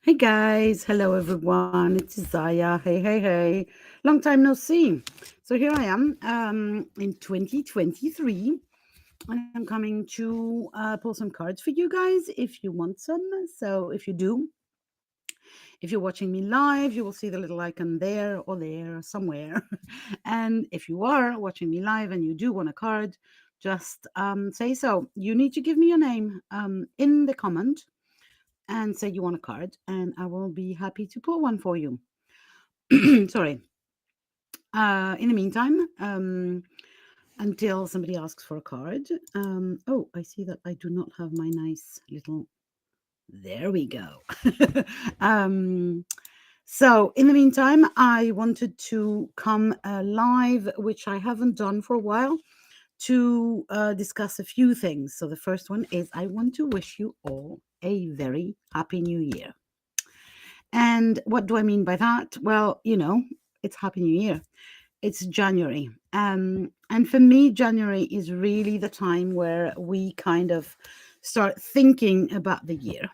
Hey guys, hello everyone. It's Isaiah. Hey, hey, hey. Long time no see. So here I am in 2023, and I'm coming to pull some cards for you guys if you want some. So if you do, if you're watching me live, you will see the little icon there or there somewhere. And if you are watching me live and you do want a card, just say so. You need to give me your name in the comment and say you want a card, and I will be happy to pull one for you. Sorry. In the meantime, until somebody asks for a card, oh, I see that I do not have my nice little. There we go. um, so, in the meantime, I wanted to come live, which I haven't done for a while, to discuss a few things. So, the first one is I want to wish you all a very happy new year. And what do I mean by that? Well, it's Happy New Year. It's January. And for me, January is really the time where we kind of start thinking about the year.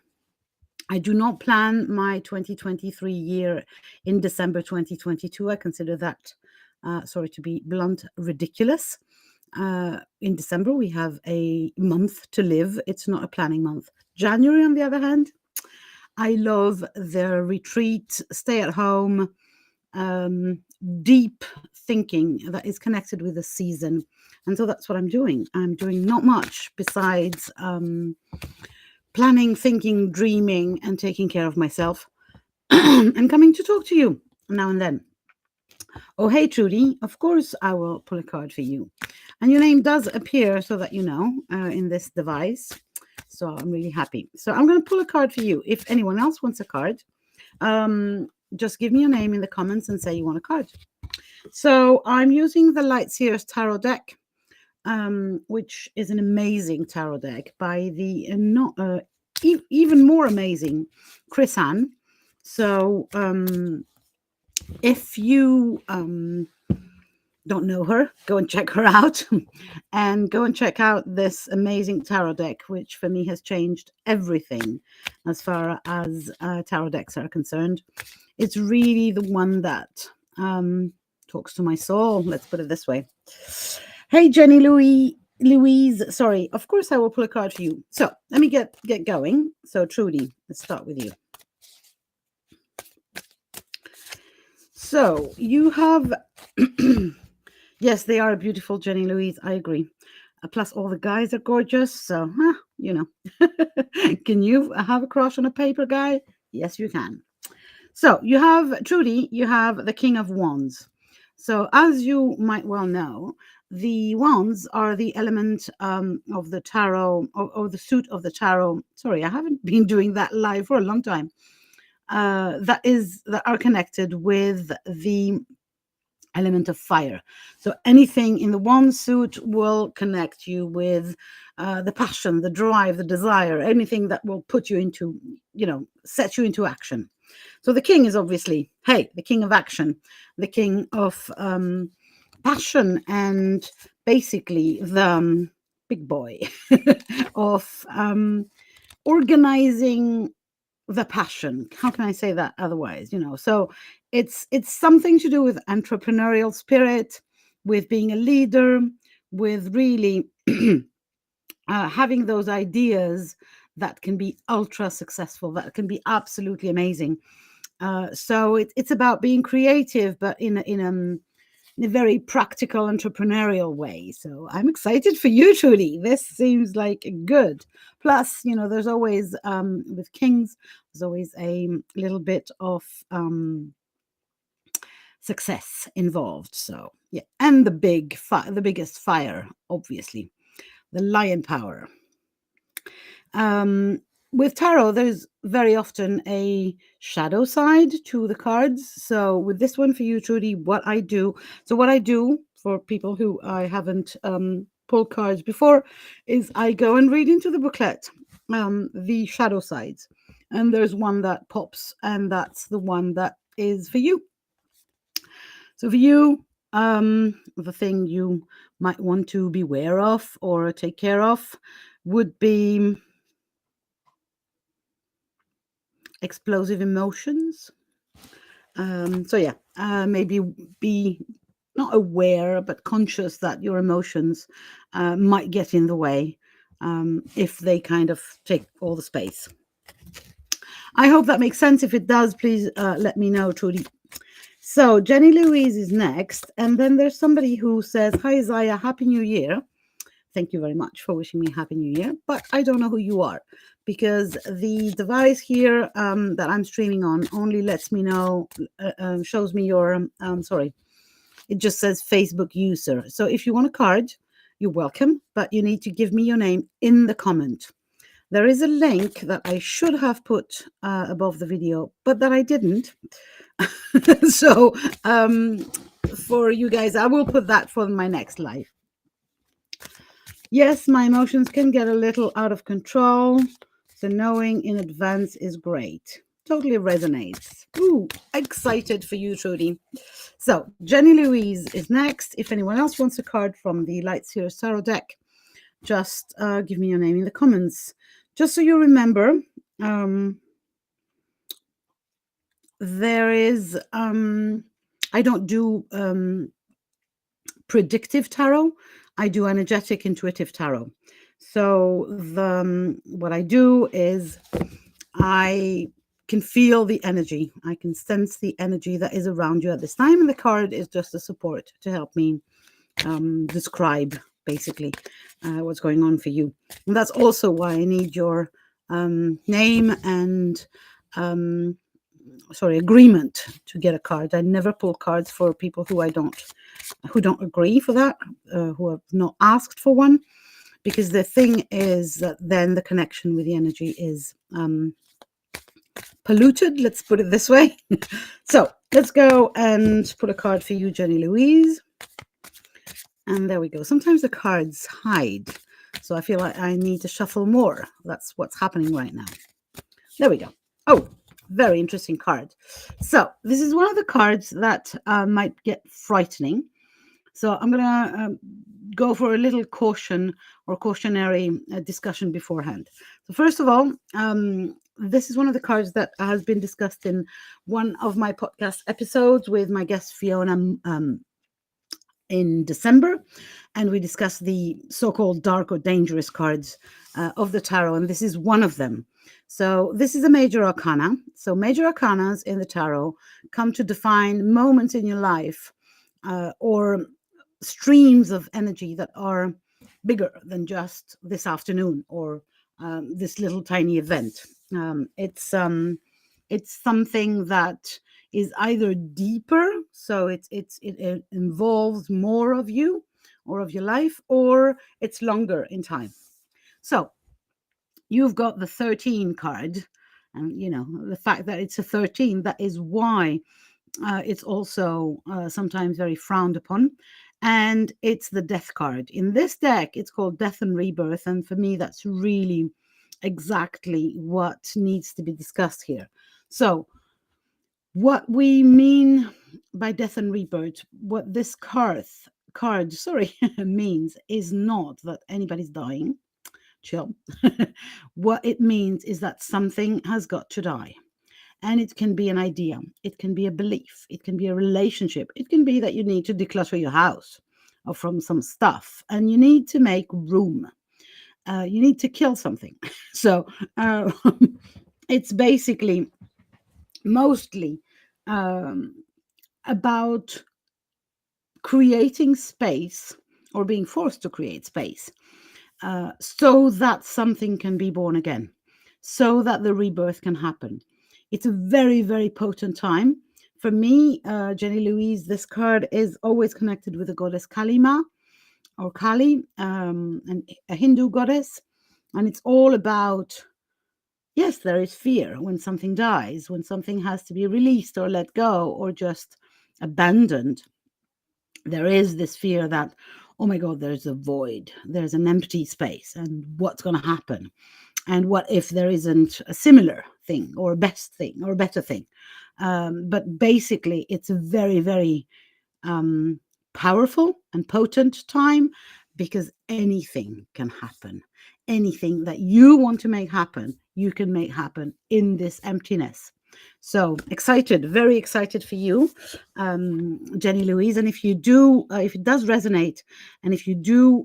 I do not plan my 2023 year in December 2022. I consider that, sorry to be blunt, ridiculous. In December, we have a month to live. It's not a planning month. January, on the other hand, I love the retreat, stay at home, deep thinking that is connected with the season. And so that's what I'm doing. I'm doing not much besides planning, thinking, dreaming, and taking care of myself and coming to talk to you now and then. Oh, hey, Trudy. Of course, I will pull a card for you. And your name does appear so that you know in this device. So I'm really happy. So I'm going to pull a card for you. If anyone else wants a card, just give me your name in the comments and say you want a card. So I'm using the Lightseers Tarot deck, which is an amazing tarot deck by the even more amazing Chris-Anne. So if you don't know her, go and check her out and go and check out this amazing tarot deck, which for me has changed everything as far as tarot decks are concerned. It's really the one that talks to my soul. Let's put it this way. Hey, Jenny Louise, sorry, of course I will pull a card for you. So let me get going. So Trudy, let's start with you. So you have, yes, they are beautiful, Jenny Louise. I agree. Plus, all the guys are gorgeous. So, can you have a crush on a paper guy? Yes, you can. So you have, Trudy, you have the King of Wands. So as you might well know, the wands are the element of the tarot, or the suit of the tarot. Sorry, I haven't been doing that live for a long time. That are connected with the element of fire. So anything in the wand suit will connect you with the passion, the drive, the desire, anything that will put you into, set you into action. So the king is obviously, hey, the king of action, the king of passion, and basically the big boy of organizing the passion. How can I say that otherwise? So it's something to do with entrepreneurial spirit, with being a leader, with really having those ideas that can be ultra successful, that can be absolutely amazing. So it's about being creative, but in a very practical, entrepreneurial way. So I'm excited for you, Trudy. This seems like good. Plus, there's always, with kings, there's always a little bit of success involved. So, yeah. And the biggest fire, obviously, the lion power. With tarot, there's very often a shadow side to the cards. So with this one for you, Trudy, what I do, for people who I haven't pulled cards before, is I go and read into the booklet the shadow sides. And there's one that pops, and that's the one that is for you. So for you, the thing you might want to beware of or take care of would be explosive emotions. So yeah, maybe be not aware but conscious that your emotions might get in the way if they kind of take all the space. I hope that makes sense. If it does, please let me know, Trudy. So Jenny Louise is next, and then there's somebody who says, "Hi Zaya, Happy New Year." Thank you very much for wishing me Happy New Year, but I don't know who you are because the device here that I'm streaming on only lets me know, shows me your, sorry, it just says Facebook user. So if you want a card, you're welcome, but you need to give me your name in the comment. There is a link that I should have put above the video, but that I didn't. So for you guys, I will put that for my next live. Yes, my emotions can get a little out of control, so knowing in advance is great. Totally resonates. Ooh, excited for you, Trudy. So Jenny Louise is next. If anyone else wants a card from the Light Seers Tarot deck, just give me your name in the comments. Just so you remember, there is, I don't do predictive tarot. I do energetic intuitive tarot. So what I do is I can feel the energy. I can sense the energy that is around you at this time, and the card is just a support to help me describe basically what's going on for you. And that's also why I need your name and agreement to get a card. I never pull cards for people who don't agree for that, who have not asked for one, because the thing is that then the connection with the energy is polluted, let's put it this way. So let's go and put a card for you, Jenny Louise. And there we go. Sometimes the cards hide, so I feel like I need to shuffle more. That's what's happening right now. There we go. Oh, very interesting card. So this is one of the cards that might get frightening. So I'm going to go for a little caution or cautionary discussion beforehand. So first of all, this is one of the cards that has been discussed in one of my podcast episodes with my guest Fiona in December, and we discussed the so-called dark or dangerous cards of the tarot, and this is one of them. So this is a major arcana. So major arcanas in the tarot come to define moments in your life or streams of energy that are bigger than just this afternoon or this little tiny event. It's something that is either deeper, so it involves more of you or of your life, or it's longer in time. So you've got the 13 card, and you know the fact that it's a 13, that is why it's also sometimes very frowned upon. And it's the death card. In this deck, it's called Death and Rebirth. And for me, that's really exactly what needs to be discussed here. So what we mean by death and rebirth, what this card means is not that anybody's dying. Chill. What it means is that something has got to die. And it can be an idea, it can be a belief, it can be a relationship, it can be that you need to declutter your house or from some stuff, and you need to make room. You need to kill something. So it's basically mostly about creating space or being forced to create space so that something can be born again, so that the rebirth can happen. It's a very, very potent time. For me, Jenny Louise, this card is always connected with the goddess Kalima or Kali, and a Hindu goddess. And it's all about, yes, there is fear when something dies, when something has to be released or let go or just abandoned. there is this fear that, oh my God, there's a void, there's an empty space, and what's going to happen? And what if there isn't a similar thing or a best thing or a better thing? But basically, it's a very, very um, powerful and potent time, because anything can happen. Anything that you want to make happen, you can make happen in this emptiness. So excited, very excited for you, Jenny Louise. And if you do, if it does resonate, and if you do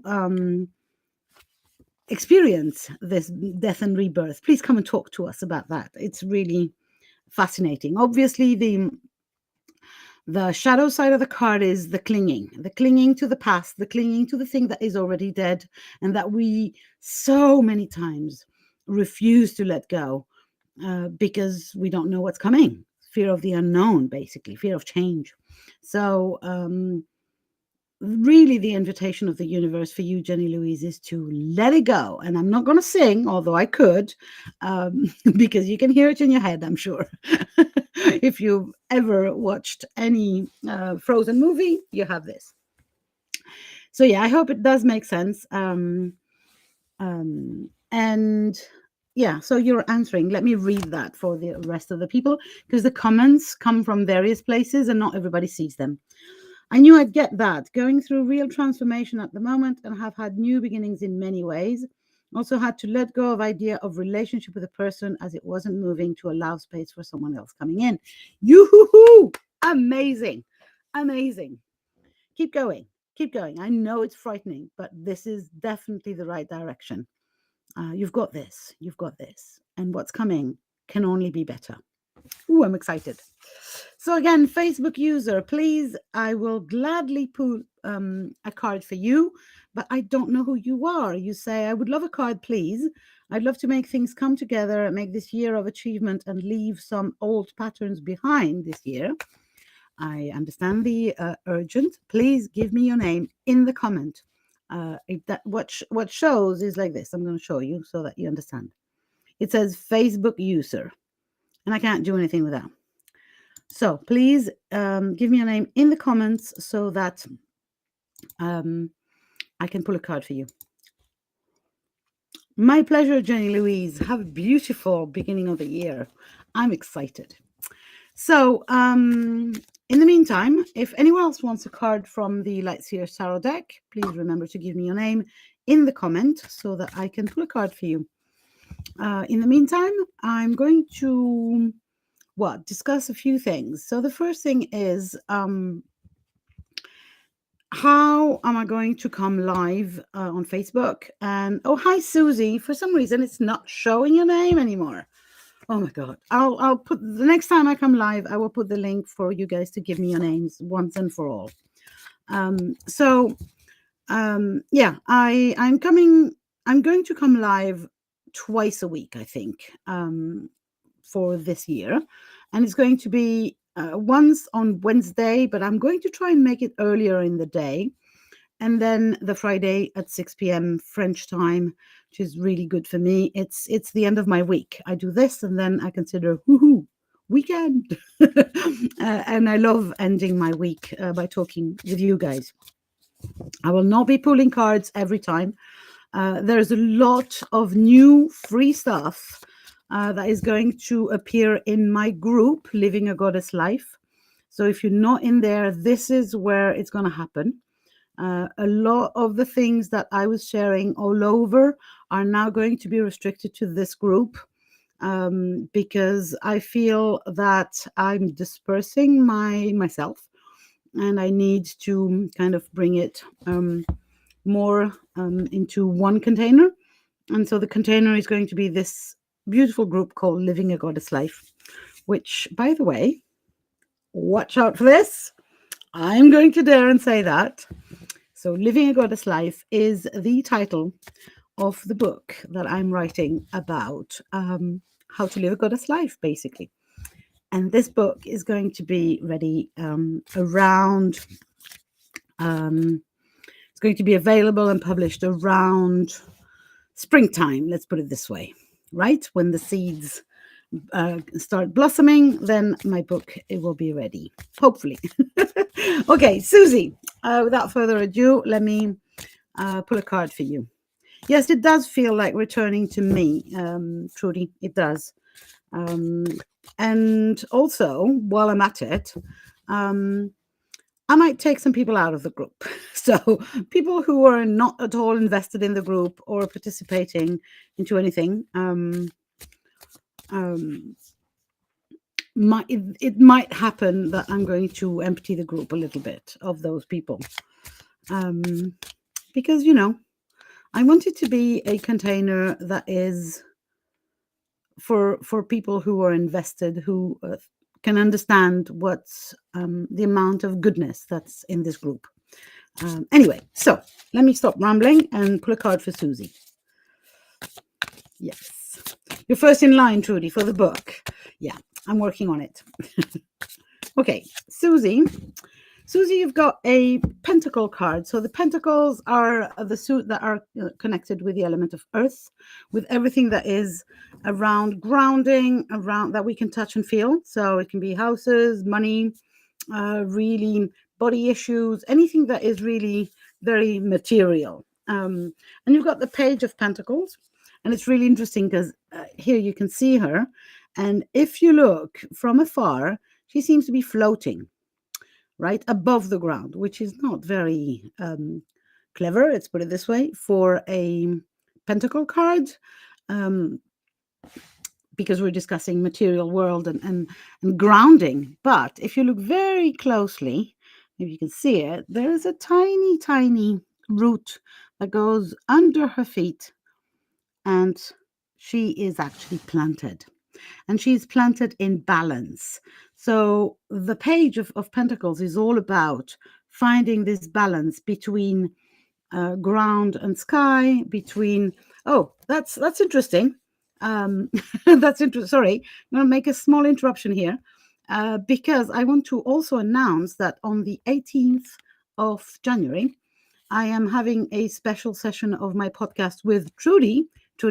experience this death and rebirth, please come and talk to us about that. It's really fascinating. Obviously, the shadow side of the card is the clinging to the past, the clinging to the thing that is already dead, and that we so many times refuse to let go because we don't know what's coming. Fear of the unknown, basically, fear of change. So, really, the invitation of the universe for you, Jenny Louise, is to let it go. And I'm not going to sing, although I could, because you can hear it in your head, I'm sure. If you've ever watched any Frozen movie, you have this. So yeah, I hope it does make sense. And yeah, so you're answering. Let me read that for the rest of the people, because the comments come from various places and not everybody sees them. I knew I'd get that. Going through real transformation at the moment and have had new beginnings in many ways. Also had to let go of idea of relationship with a person as it wasn't moving to allow space for someone else coming in. Yoo-hoo-hoo! Amazing. Amazing. Keep going. Keep going. I know it's frightening, but this is definitely the right direction. You've got this. You've got this. And what's coming can only be better. Ooh, I'm excited. So again, Facebook user, please, I will gladly pull a card for you, but I don't know who you are. You say, I would love a card, please. I'd love to make things come together and make this year of achievement and leave some old patterns behind this year. I understand the urgent. Please give me your name in the comment. What shows is like this. I'm going to show you so that you understand. It says Facebook user, and I can't do anything with that. So please give me your name in the comments so that I can pull a card for you. My pleasure, Jenny Louise. Have a beautiful beginning of the year. I'm excited. So in the meantime, if anyone else wants a card from the Lightseer Tarot deck, please remember to give me your name in the comment so that I can pull a card for you. In the meantime, I'm going to discuss a few things. So the first thing is how am I going to come live on Facebook? And oh, hi Susie. For some reason, it's not showing your name anymore. Oh my God! I'll put the next time I come live, I will put the link for you guys to give me your names once and for all. Yeah, I'm going to come live twice a week, I think, for this year, and it's going to be once on Wednesday, but I'm going to try and make it earlier in the day, and then the Friday at 6 p.m. French time, which is really good for me. It's the end of my week. I do this, and then I consider woohoo weekend, and I love ending my week by talking with you guys. I will not be pulling cards every time. There's a lot of new free stuff that is going to appear in my group, Living a Goddess Life. So if you're not in there, this is where it's going to happen. A lot of the things that I was sharing all over are now going to be restricted to this group because I feel that I'm dispersing myself, and I need to kind of bring it more into one container. And so the container is going to be this beautiful group called Living a Goddess Life, which, by the way, watch out for this. I'm going to dare and say that. So Living a Goddess Life is the title of the book that I'm writing about how to live a goddess life, basically. And this book is going to be ready around, it's going to be available and published around springtime, let's put it this way, right? When the seeds start blossoming, then my book it will be ready, hopefully. Okay, Susie, without further ado, let me pull a card for you. Yes, it does feel like returning to me, Trudy. It does. Um, and also, while I'm at it, um, I might take some people out of the group. So, people who are not at all invested in the group or participating into anything, um, it might happen that I'm going to empty the group a little bit of those people. Because, I want it to be a container that is for people who are invested, who can understand what's the amount of goodness that's in this group. Anyway, so let me stop rambling and pull a card for Susie. Yes. You're first in line, Trudy, for the book. Yeah, I'm working on it. Okay, Susie, you've got a pentacle card. So the pentacles are the suit that are connected with the element of earth, with everything that is around grounding, around that we can touch and feel. So it can be houses, money, really body issues, anything that is really very material. And you've got the Page of Pentacles. And it's really interesting because here you can see her. And if you look from afar, she seems to be floating right above the ground, which is not very clever, let's put it this way, for a pentacle card, because we're discussing material world and grounding. But if you look very closely, if you can see it, there is a tiny, tiny root that goes under her feet, and she is actually planted. And she's planted in balance. So the Page of Pentacles is all about finding this balance between ground and sky, between, oh, that's interesting. That's interesting. Sorry, I'm going to make a small interruption here because I want to also announce that on the 18th of January, I am having a special session of my podcast with Trudy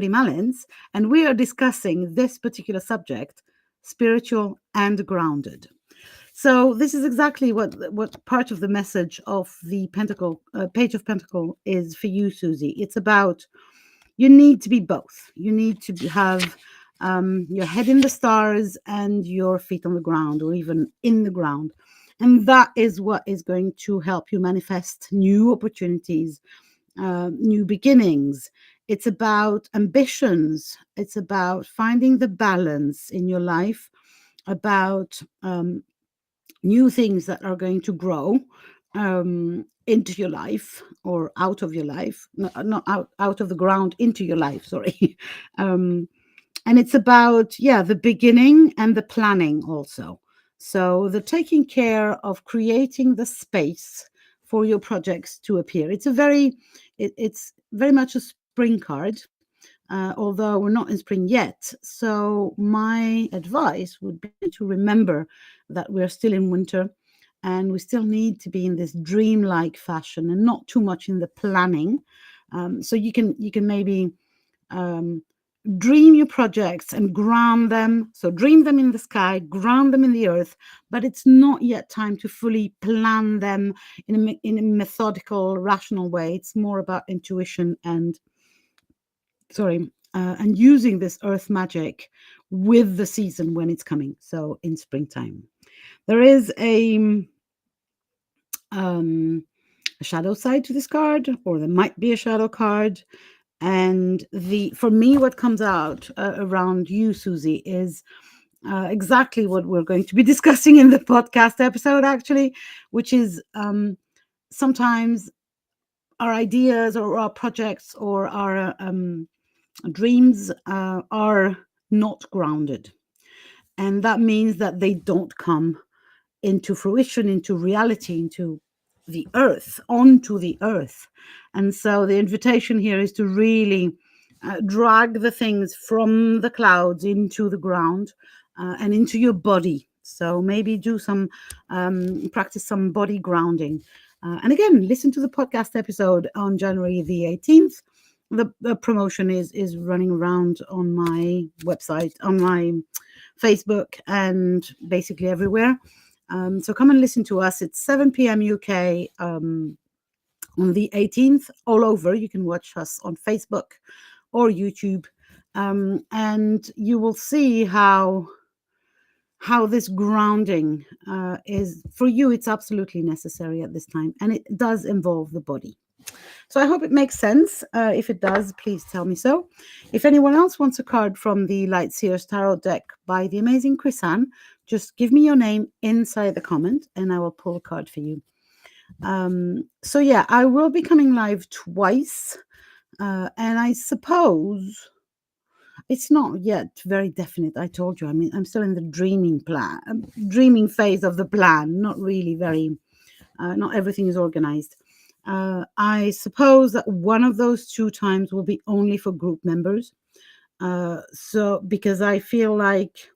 Mullins, and we are discussing this particular subject, spiritual and grounded. So this is exactly what part of the message of the Page of Pentacle is for you, Susie. It's about you need to be both. You need to have your head in the stars and your feet on the ground, or even in the ground. And that is what is going to help you manifest new opportunities, new beginnings. It's about ambitions. It's about finding the balance in your life, about new things that are going to grow into your life or out of your life, not out of the ground into your life, sorry. And it's about, the beginning and the planning also. So the taking care of creating the space for your projects to appear. It's it's very much a spring card, although we're not in spring yet. So my advice would be to remember that we're still in winter and we still need to be in this dreamlike fashion and not too much in the planning. So you can maybe dream your projects and ground them. So dream them in the sky, ground them in the earth, but it's not yet time to fully plan them in a methodical, rational way. It's more about intuition and using this earth magic with the season when it's coming. So in springtime, there is a shadow side to this card, or there might be a shadow card. And for me, what comes out around you, Susie, is exactly what we're going to be discussing in the podcast episode, actually, which is sometimes our ideas or our projects or our dreams are not grounded. And that means that they don't come into fruition, into reality, into the earth, onto the earth. And so the invitation here is to really drag the things from the clouds into the ground and into your body. So maybe do some practice some body grounding. And again, listen to the podcast episode on January the 18th. The promotion is running around on my website, on my Facebook, and basically everywhere. So come and listen to us. It's 7 p.m. UK on the 18th, all over. You can watch us on Facebook or YouTube, and you will see how this grounding is for you. It's absolutely necessary at this time, and it does involve the body. So I hope it makes sense. If it does, please tell me so. If anyone else wants a card from the Light Seers Tarot deck by the amazing Chrisanne, just give me your name inside the comment and I will pull a card for you. So yeah, I will be coming live twice, and I suppose it's not yet very definite. I told you, I mean, I'm still in the dreaming phase of the plan. Not really very, not everything is organized. I suppose that one of those 2 times will be only for group members. So because I feel like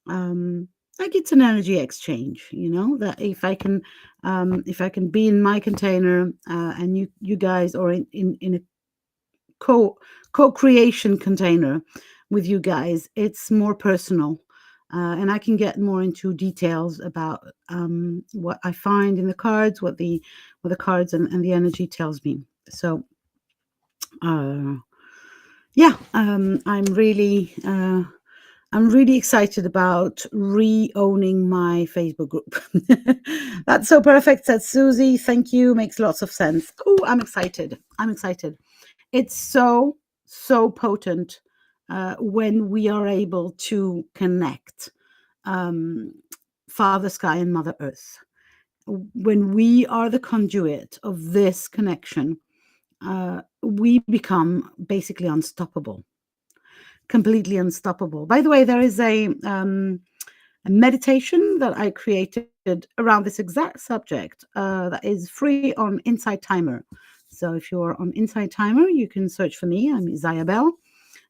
it's an energy exchange, that if I can be in my container, and you guys, or in a co-creation container with you guys, it's more personal, and I can get more into details about what I find in the cards, what the cards and the energy tells me. So yeah, I'm really excited about re-owning my Facebook group. That's so perfect, said Susie. Thank you. Makes lots of sense. Oh, I'm excited. It's so potent when we are able to connect Father Sky and Mother Earth. When we are the conduit of this connection, we become basically unstoppable, completely unstoppable. By the way, there is a meditation that I created around this exact subject that is free on Inside Timer. So if you're on Inside Timer, you can search for me. I'm Isaiah Bell,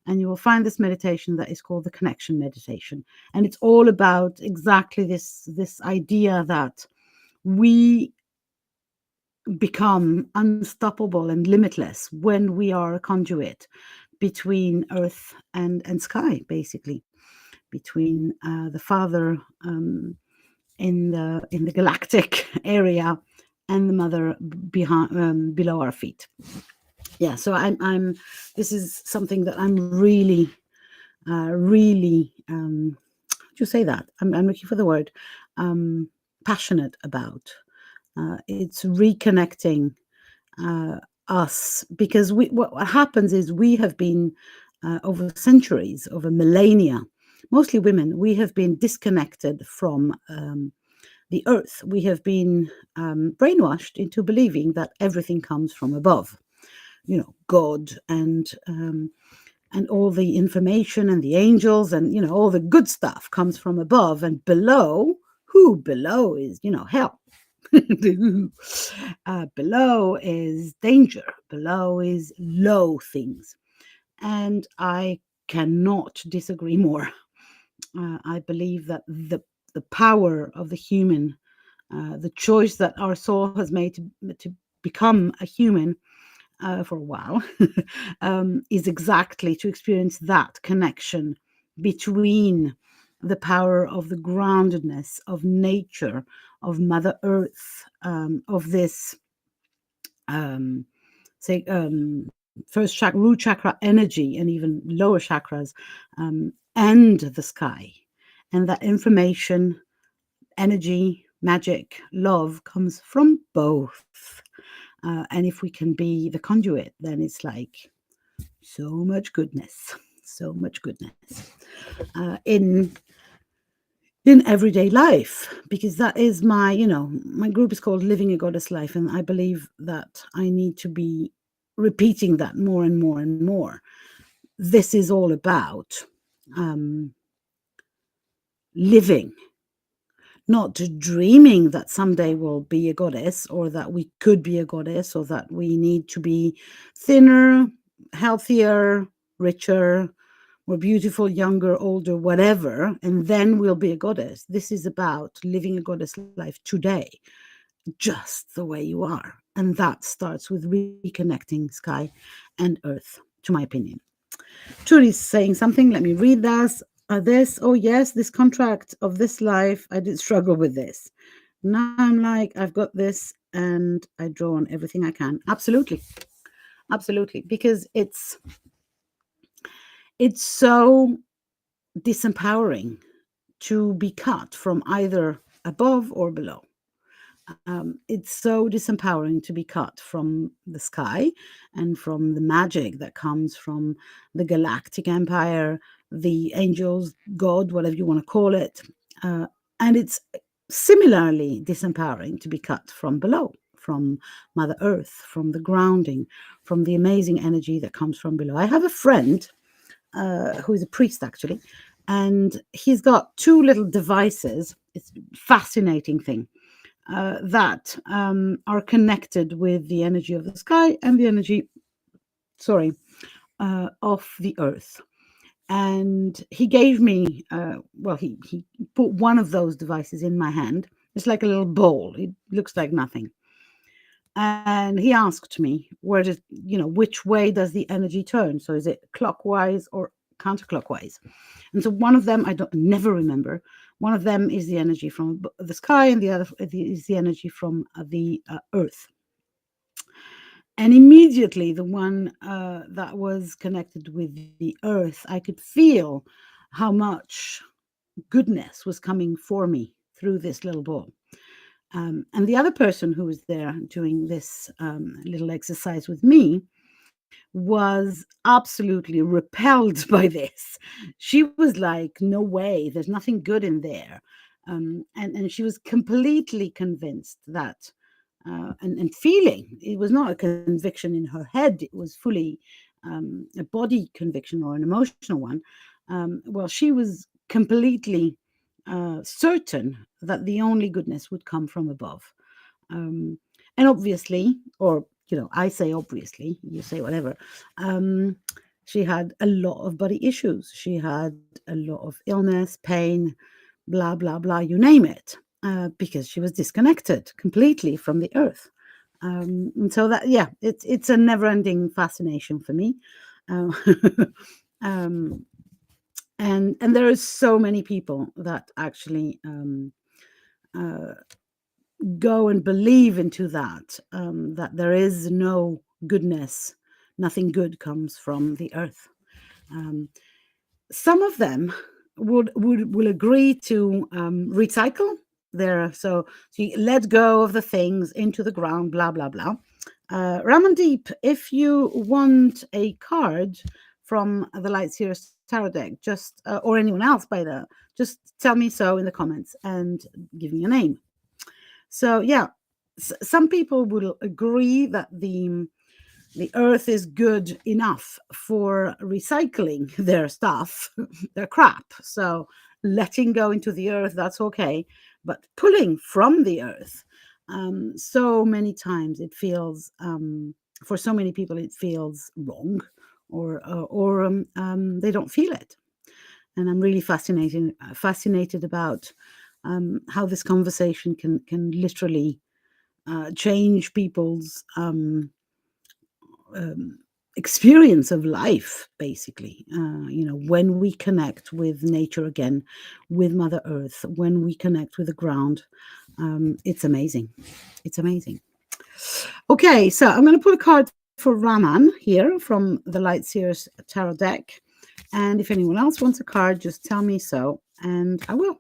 and you will find this meditation that is called the Connection Meditation. And it's all about exactly this idea that we become unstoppable and limitless when we are a conduit between Earth and sky, basically, between the Father in the galactic area and the Mother behind, below our feet. Yeah, so I'm this is something that I'm really how do you say that? I'm looking for the word, passionate about. It's reconnecting us, because what happens is we have been over centuries, over millennia, mostly women, we have been disconnected from the earth. We have been brainwashed into believing that everything comes from above, God, and all the information and the angels and all the good stuff comes from above, and below is hell. Below is danger, below is low things, and I cannot disagree more. I believe that the power of the human, the choice that our soul has made to become a human for a while, is exactly to experience that connection between the power of the groundedness of nature, of Mother Earth, of this first chakra, root chakra energy, and even lower chakras, and the sky. And that information, energy, magic, love comes from both. And if we can be the conduit, then it's like so much goodness, in everyday life, because that is my group is called Living a Goddess Life, and I believe that I need to be repeating that more and more and more. This is all about living, not dreaming that someday we'll be a goddess, or that we could be a goddess, or that we need to be thinner, healthier, richer, more beautiful, younger, older, whatever, and then we'll be a goddess. This is about living a goddess life today, just the way you are. And that starts with reconnecting sky and earth, to my opinion. Trudy's saying something. Let me read this. This, oh yes, this contract of this life, I did struggle with this. Now I'm like, I've got this and I draw on everything I can. Absolutely. Absolutely. Because it's so disempowering to be cut from either above or below. It's so disempowering to be cut from the sky and from the magic that comes from the galactic empire, the angels, God, whatever you want to call it. And it's similarly disempowering to be cut from below, from Mother Earth, from the grounding, from the amazing energy that comes from below. I have a friend who is a priest actually, and he's got two little devices. It's a fascinating thing that are connected with the energy of the sky and the energy, sorry, of the earth. And he gave me, well, he put one of those devices in my hand. It's like a little bowl. It looks like nothing. And he asked me, where does, which way does the energy turn? So is it clockwise or counterclockwise? And so one of them, I don't never remember. One of them is the energy from the sky, and the other is the energy from the earth. And immediately, the one that was connected with the earth, I could feel how much goodness was coming for me through this little ball. And the other person who was there doing this little exercise with me was absolutely repelled by this. She was like, no way, there's nothing good in there. And she was completely convinced that, and feeling, it was not a conviction in her head, it was fully a body conviction or an emotional one. Well, she was completely certain that the only goodness would come from above. Um, and obviously, or I say obviously, you say whatever. Um, she had a lot of body issues. She had a lot of illness, pain, blah blah blah, you name it, because she was disconnected completely from the earth. And so that, yeah, it's a never-ending fascination for me. Uh, um, and there are so many people that actually uh, go and believe into that, that there is no goodness, nothing good comes from the earth. Um, some of them will agree to recycle their, so you let go of the things into the ground, blah blah blah. Ramandeep, if you want a card from the Light Series Tarot deck, just or anyone else by the, just tell me so in the comments and give me a name. So yeah, some people will agree that the earth is good enough for recycling their stuff, their crap. So letting go into the earth, that's okay. But pulling from the earth, so many times it feels, for so many people, it feels wrong, or they don't feel it. And I'm really fascinated about how this conversation can literally change people's um, experience of life, basically. When we connect with nature again, with Mother Earth, when we connect with the ground, it's amazing. It's amazing. Okay, so I'm going to put a card for Raman here from the Light Seers Tarot deck. And if anyone else wants a card, just tell me so, and I will.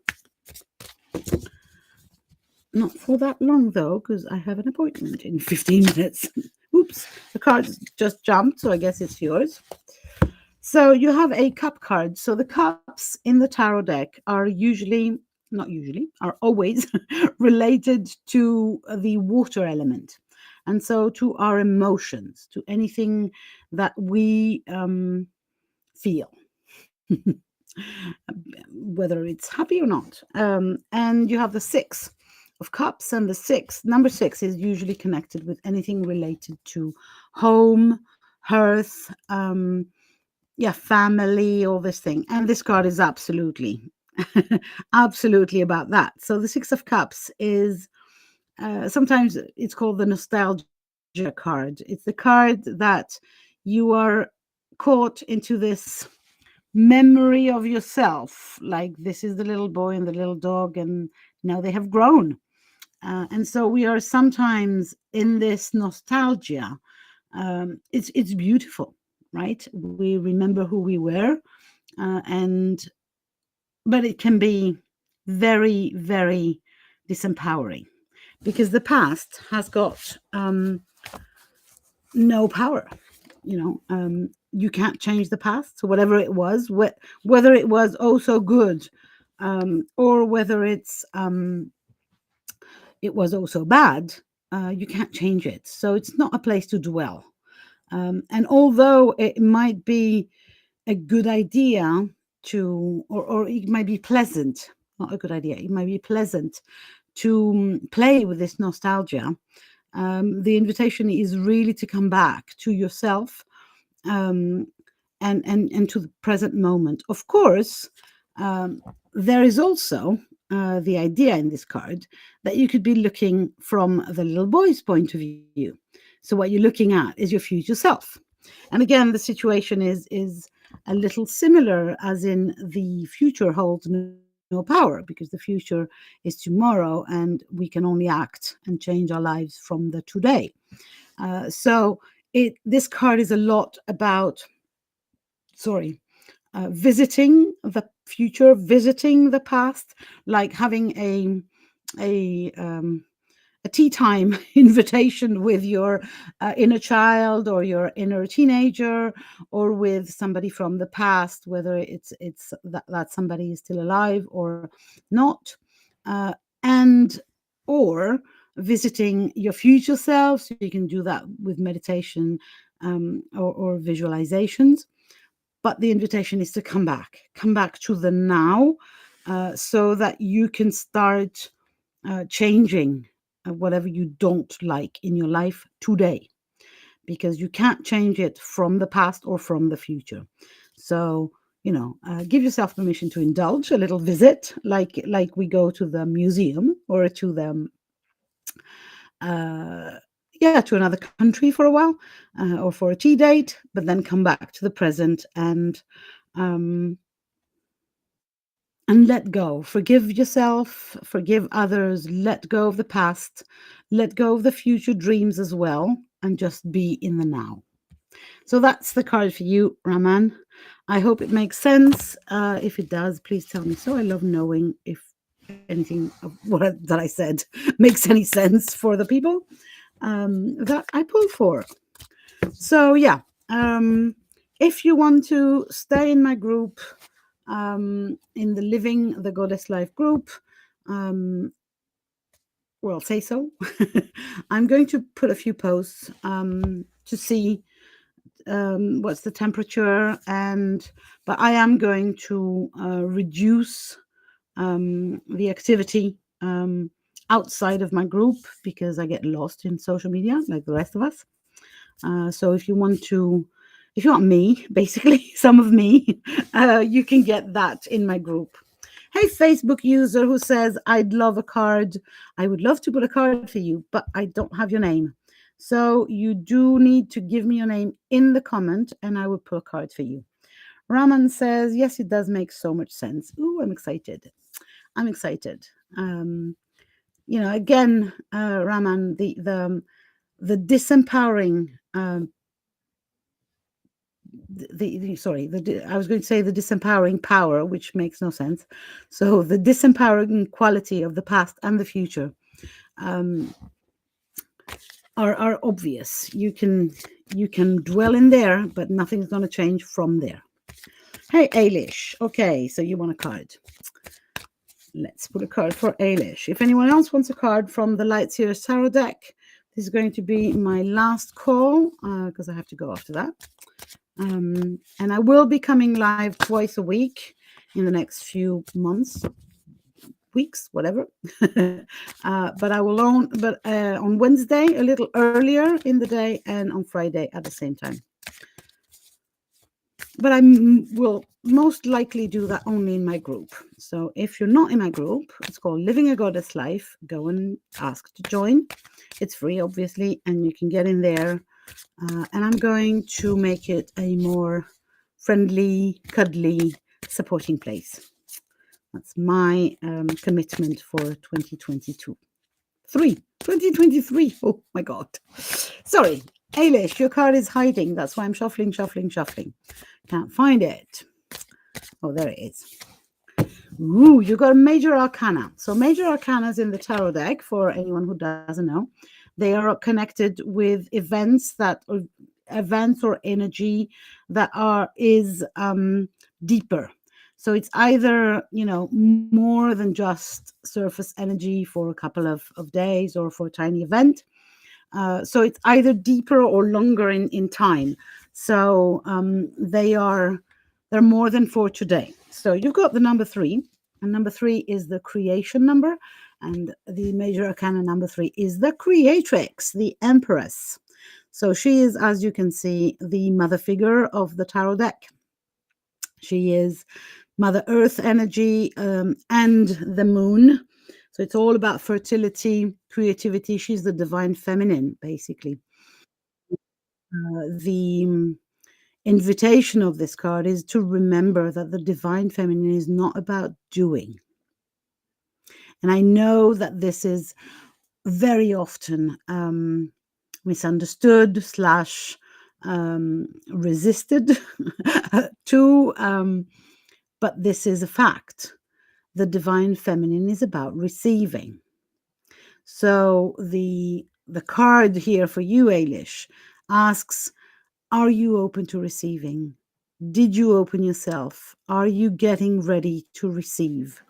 Not for that long, though, because I have an appointment in 15 minutes. Oops, the card just jumped, so I guess it's yours. So you have a cup card. So the cups in the tarot deck are are always related to the water element. And so to our emotions, to anything that we feel, whether it's happy or not. And you have the Six of Cups, and number six is usually connected with anything related to home, hearth, yeah, family, all this thing. And this card is absolutely, absolutely about that. So the Six of Cups is sometimes it's called the nostalgia card. It's the card that you are caught into this memory of yourself, like this is the little boy and the little dog, and now they have grown. And so we are sometimes in this nostalgia. It's beautiful, right? We remember who we were, and but it can be very, very disempowering because the past has got no power. You can't change the past. So whatever it was, whether it was oh so good, or whether it was also bad, you can't change it. So it's not a place to dwell. And although it might be a good idea to, or it might be pleasant, not a good idea, it might be pleasant to play with this nostalgia. The invitation is really to come back to yourself, and to the present moment. Of course, there is also the idea in this card that you could be looking from the little boy's point of view. So what you're looking at is your future self. And again, the situation is a little similar, as in the future holds no power because the future is tomorrow and we can only act and change our lives from the today. So this card is a lot about, visiting the future, visiting the past, like having a tea time invitation with your inner child or your inner teenager, or with somebody from the past, whether it's that somebody is still alive or not, and or visiting your future self. So you can do that with meditation, or visualizations. But the invitation is to come back to the now, so that you can start changing whatever you don't like in your life today, because you can't change it from the past or from the future. So give yourself permission to indulge a little visit, like we go to the museum or to the to another country for a while, or for a tea date, but then come back to the present um, and let go. Forgive yourself, forgive others, let go of the past, let go of the future dreams as well, and just be in the now. So that's the card for you, Raman. I hope it makes sense. If it does, please tell me so. I love knowing if anything of that I said makes any sense for the people that I pulled for. So yeah, if you want to stay in my group, in the Living the Goddess Life group, well, say so. I'm going to put a few posts to see what's the temperature, but I am going to reduce the activity outside of my group because I get lost in social media like the rest of us. So if you want me, basically some of me, you can get that in my group. Hey, Facebook user who says, I'd love a card. I would love to put a card for you, but I don't have your name. So you do need to give me your name in the comment and I will put a card for you. Raman says, yes, it does make so much sense. Ooh, I'm excited. Again, Raman, the disempowering, I was going to say the disempowering power, which makes no sense. So the disempowering quality of the past and the future are obvious. You can dwell in there, but nothing's going to change from there. Hey, Ailish. Okay, so you want a card. Let's put a card for Ailish. If anyone else wants a card from the Light Seers Tarot deck, this is going to be my last call because I have to go after that. And I will be coming live twice a week in the next few months, weeks, whatever. But I will on Wednesday a little earlier in the day and on Friday at the same time. But I will most likely do that only in my group. So if you're not in my group, it's called Living a Goddess Life. Go and ask to join. It's free, obviously, and you can get in there. And I'm going to make it a more friendly, cuddly, supporting place. That's my commitment for 2022. 2023. Oh my God. Sorry. Ailish, your card is hiding. That's why I'm shuffling. Can't find it. Oh, there it is. Ooh, you got a major arcana. So major arcanas in the tarot deck, for anyone who doesn't know, they are connected with events or energy that is deeper. So it's either, more than just surface energy for a couple of days or for a tiny event. So it's either deeper or longer in time. So they're more than for today. So you've got the number 3, and number 3 is the creation number, and the major arcana number 3 is the creatrix, the empress. So she is, as you can see, the mother figure of the tarot deck. She is Mother Earth energy and the moon. So it's all about fertility, creativity. She's the divine feminine, basically. The invitation of this card is to remember that the divine feminine is not about doing. And I know that this is very often misunderstood / resisted to, but this is a fact. The divine feminine is about receiving. So the card here for you, Ailish, asks, are you open to receiving? Did you open yourself? Are you getting ready to receive?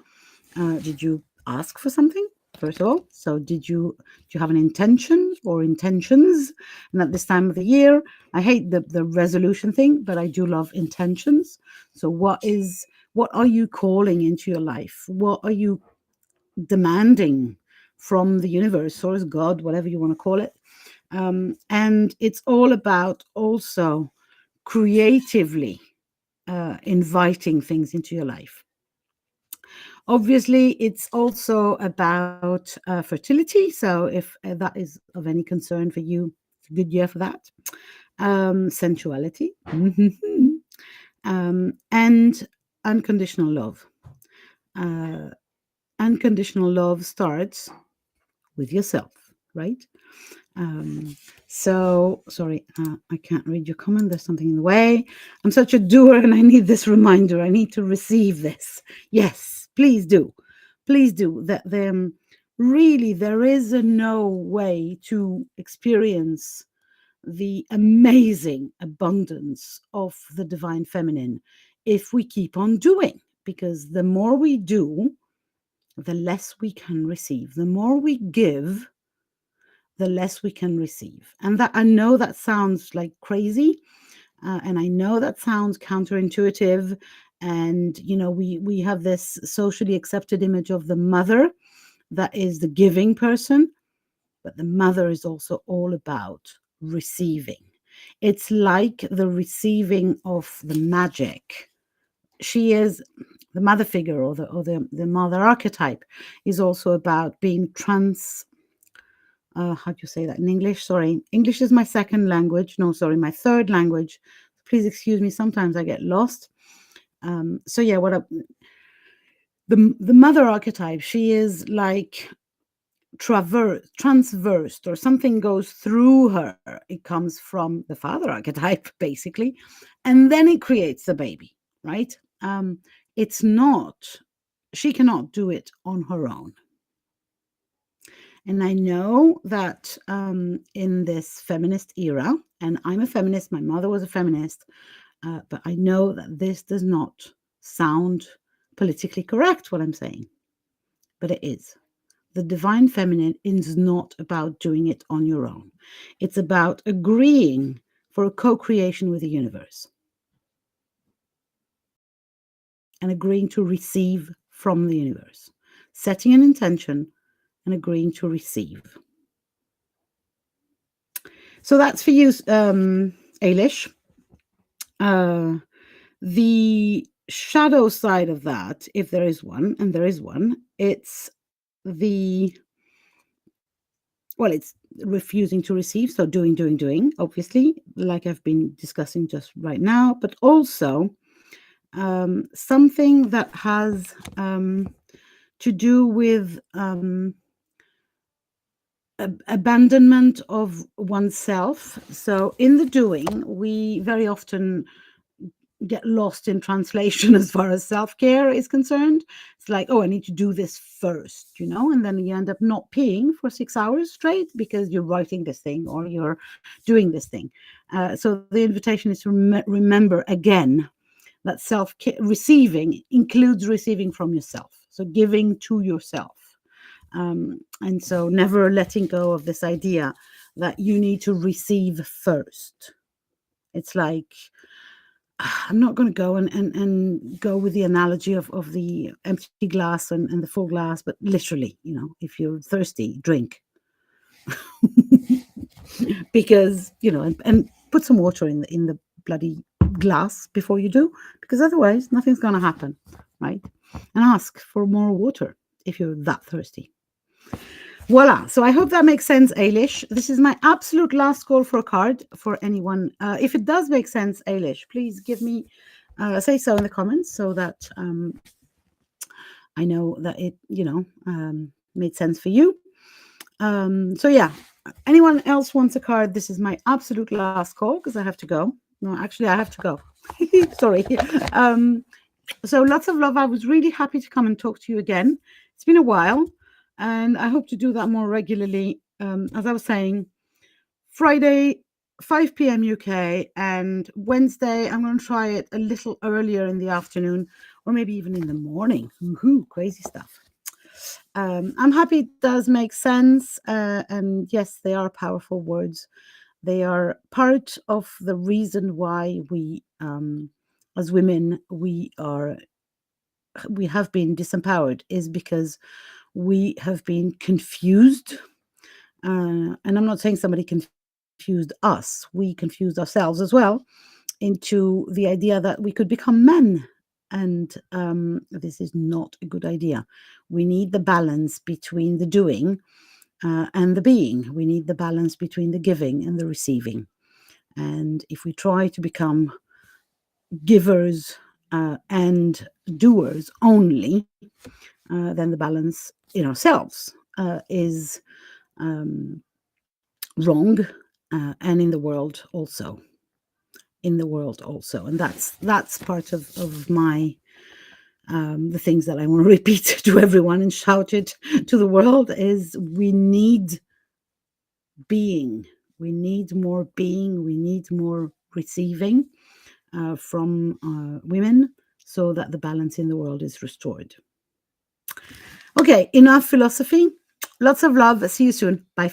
Did you ask for something, first of all? So do you have an intention or intentions? And at this time of the year, I hate the resolution thing, but I do love intentions. So what are you calling into your life? What are you demanding from the universe, source, God, whatever you want to call it? And it's all about also creatively inviting things into your life. Obviously, it's also about fertility. So if that is of any concern for you, it's a good year for that. Sensuality. And unconditional love. Unconditional love starts with yourself, right? So sorry, I can't read your comment. There's something in the way. I'm such a doer and I need this reminder. I need to receive this. Yes, please do. Please do. That really there is no way to experience the amazing abundance of the divine feminine if we keep on doing, because the more we do, the less we can receive. The more we give, the less we can receive. And that, I know that sounds like crazy, and I know that sounds counterintuitive. And we have this socially accepted image of the mother that is the giving person, but the mother is also all about receiving. It's like the receiving of the magic. She is the mother figure, or the mother archetype is also about being how do you say that in English? Sorry, English is my second language. No, sorry, my third language. Please excuse me. Sometimes I get lost. So yeah, the mother archetype, she is like transversed, or something goes through her. It comes from the father archetype, basically, and then it creates the baby, right? It's not, she cannot do it on her own. And I know that in this feminist era, and I'm a feminist, my mother was a feminist, but I know that this does not sound politically correct, what I'm saying, but it is. The divine feminine is not about doing it on your own. It's about agreeing for a co-creation with the universe and agreeing to receive from the universe, setting an intention and agreeing to receive. So that's for you, Ailish. The shadow side of that, if there is one, and there is one, it's refusing to receive. So doing, obviously, like I've been discussing just right now, but also something that has to do with abandonment of oneself. So in the doing, we very often get lost in translation as far as self-care is concerned. It's like, oh, I need to do this first, and then you end up not peeing for 6 hours straight because you're writing this thing or you're doing this thing. So the invitation is to remember again that receiving includes receiving from yourself, so giving to yourself. And so never letting go of this idea that you need to receive first. It's like, I'm not going to go and go with the analogy of the empty glass and the full glass, but literally, if you're thirsty, drink. Because, and put some water in the bloody glass before you do, because otherwise nothing's going to happen, right? And ask for more water if you're that thirsty. Voila. So I hope that makes sense, Ailish. This is my absolute last call for a card for anyone. If it does make sense, Ailish, please give me, say so in the comments so that I know that it, made sense for you. So yeah, anyone else wants a card? This is my absolute last call because I have to go. No, actually, I have to go. Sorry. So lots of love. I was really happy to come and talk to you again. It's been a while. And I hope to do that more regularly. As I was saying, Friday, 5 p.m. UK, and Wednesday, I'm going to try it a little earlier in the afternoon, or maybe even in the morning. Woohoo, crazy stuff. I'm happy it does make sense. And yes, they are powerful words. They are part of the reason why we, as women, we have been disempowered, is because we have been confused. And I'm not saying somebody confused us. We confused ourselves as well into the idea that we could become men. And this is not a good idea. We need the balance between the doing and the being. We need the balance between the giving and the receiving. And if we try to become givers and doers only, then the balance in ourselves is wrong, and in the world also. And that's part of my the things that I want to repeat to everyone and shout it to the world is we need being. We need more being. We need more receiving from women so that the balance in the world is restored. Okay, enough philosophy. Lots of love. See you soon. Bye.